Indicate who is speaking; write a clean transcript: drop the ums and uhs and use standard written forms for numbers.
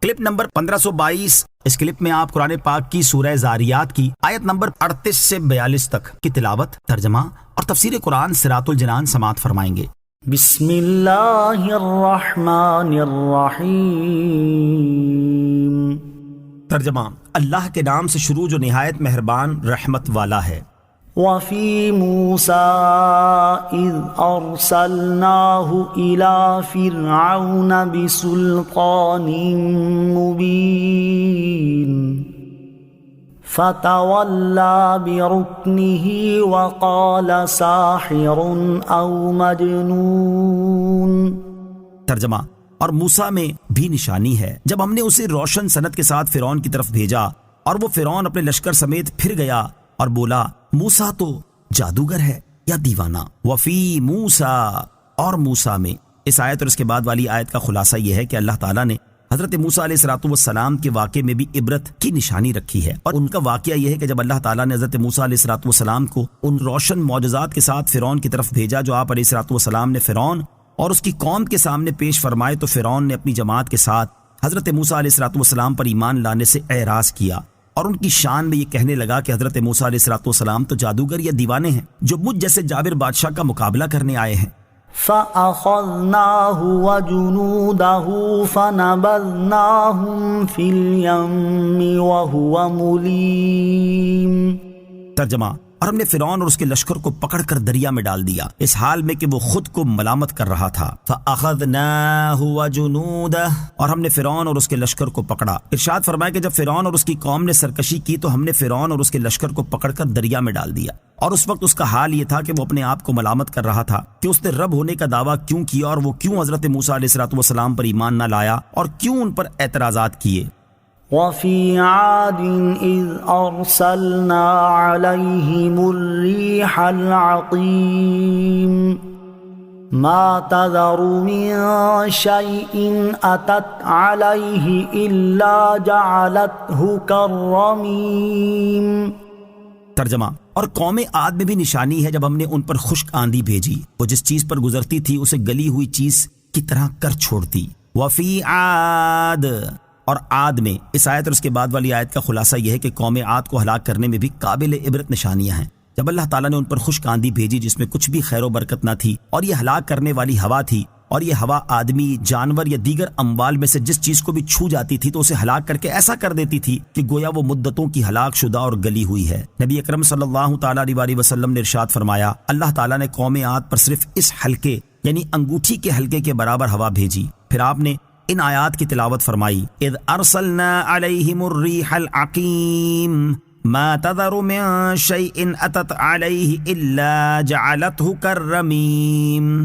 Speaker 1: Clip number 1522۔ اس clip میں آپ قرآن پاک کی سورہ زاریات کی آیت نمبر 38 سے 42 تک کی تلاوت، ترجمہ اور تفسیر قرآن صراط الجنان سماعت فرمائیں گے۔
Speaker 2: بسم اللہ الرحمن الرحیم۔
Speaker 1: ترجمہ، اللہ کے نام سے شروع جو نہایت مہربان رحمت والا ہے۔
Speaker 2: وفی موسیٰ اذ ارسلناہ الی فرعون بسلطان مبین فتولی برکنہ وقال ساحر او مجنون۔
Speaker 1: ترجمہ، اور موسیٰ میں بھی نشانی ہے جب ہم نے اسے روشن سند کے ساتھ فرعون کی طرف بھیجا، اور وہ فرعون اپنے لشکر سمیت پھر گیا اور بولا موسیٰ تو جادوگر ہے یا دیوانہ۔ وفی موسیٰ، اور موسیٰ میں۔ اس آیت اور اس کے بعد والی آیت کا خلاصہ یہ ہے کہ اللہ تعالیٰ نے حضرت موسیٰ علیہ السلام کے واقعے میں بھی عبرت کی نشانی رکھی ہے، اور ان کا واقعہ یہ ہے کہ جب اللہ تعالیٰ نے حضرت موسیٰ علیہ السلام کو ان روشن معجزات کے ساتھ فرعون کی طرف بھیجا جو آپ علیہ السلام نے فرعون اور اس کی قوم کے سامنے پیش فرمائے، تو فرعون نے اپنی جماعت کے ساتھ حضرت موسیٰ علیہ السلام پر ایمان لانے سے اعراض کیا، اور ان کی شان میں یہ کہنے لگا کہ حضرت موسیٰ علیہ السلام تو جادوگر یا دیوانے ہیں جو مجھ جیسے جابر بادشاہ کا مقابلہ کرنے آئے ہیں۔
Speaker 2: فَأَخَذْنَاهُ وَجُنُودَهُ فَنَبَذْنَاهُمْ فِي الْيَمِّ وَهُوَ مُلِيمٌ۔
Speaker 1: ترجمہ، اور ہم نے فرعون اور اس کے لشکر کو پکڑ کر دریا میں ڈال دیا اس حال میں کہ وہ خود کو ملامت کر رہا تھا۔ فَأَخَذْنَاهُ وَجُنُودَهُ، اور ہم نے فرعون اور اس کے لشکر کو پکڑا۔ ارشاد فرمایا کہ جب فرعون اور اس کی قوم نے سرکشی کی تو ہم نے فرعون اور اس کے لشکر کو پکڑ کر دریا میں ڈال دیا، اور اس وقت اس کا حال یہ تھا کہ وہ اپنے آپ کو ملامت کر رہا تھا کہ اس نے رب ہونے کا دعویٰ کیوں کیا، اور وہ کیوں حضرت موسیٰ علیہ السلام پر ایمان نہ لایا اور کیوں ان پر اعتراضات کیے۔
Speaker 2: وفی عاد اذ ارسلنا علیہم الریح العقیم ما تذر من شیء اتت علیہ الا جعلتہ کالرمیم۔
Speaker 1: ترجمہ، اور قوم عاد میں بھی نشانی ہے جب ہم نے ان پر خشک آندھی بھیجی، وہ جس چیز پر گزرتی تھی اسے گلی ہوئی چیز کی طرح کر چھوڑتی۔ وفی عاد، اور عاد میں۔ اس آیت اور اس کے بعد والی آیت کا خلاصہ یہ ہے کہ قوم عاد کو ہلاک کرنے میں بھی قابل عبرت نشانیاں ہیں۔ جب اللہ تعالیٰ نے ان پر خشک آندھی بھیجی جس میں کچھ بھی خیر و برکت نہ تھی، اور یہ ہلاک کرنے والی ہوا تھی، اور یہ ہوا آدمی، جانور یا دیگر اموال میں سے جس چیز کو بھی چھو جاتی تھی تو اسے ہلاک کر کے ایسا کر دیتی تھی کہ گویا وہ مدتوں کی ہلاک شدہ اور گلی ہوئی ہے۔ نبی اکرم صلی اللہ تعالیٰ علیہ وسلم نے ارشاد فرمایا، اللہ تعالیٰ نے قوم عاد پر صرف اس حلقے یعنی انگوٹھی کے حلقے کے برابر ہوا بھیجی۔ پھر آپ نے ان آیات کی تلاوت فرمائی، اذ ارسلنا علیہم الریح العقیم ما تذر من شیء اتت علیہ الا جعلتہ کالرمیم۔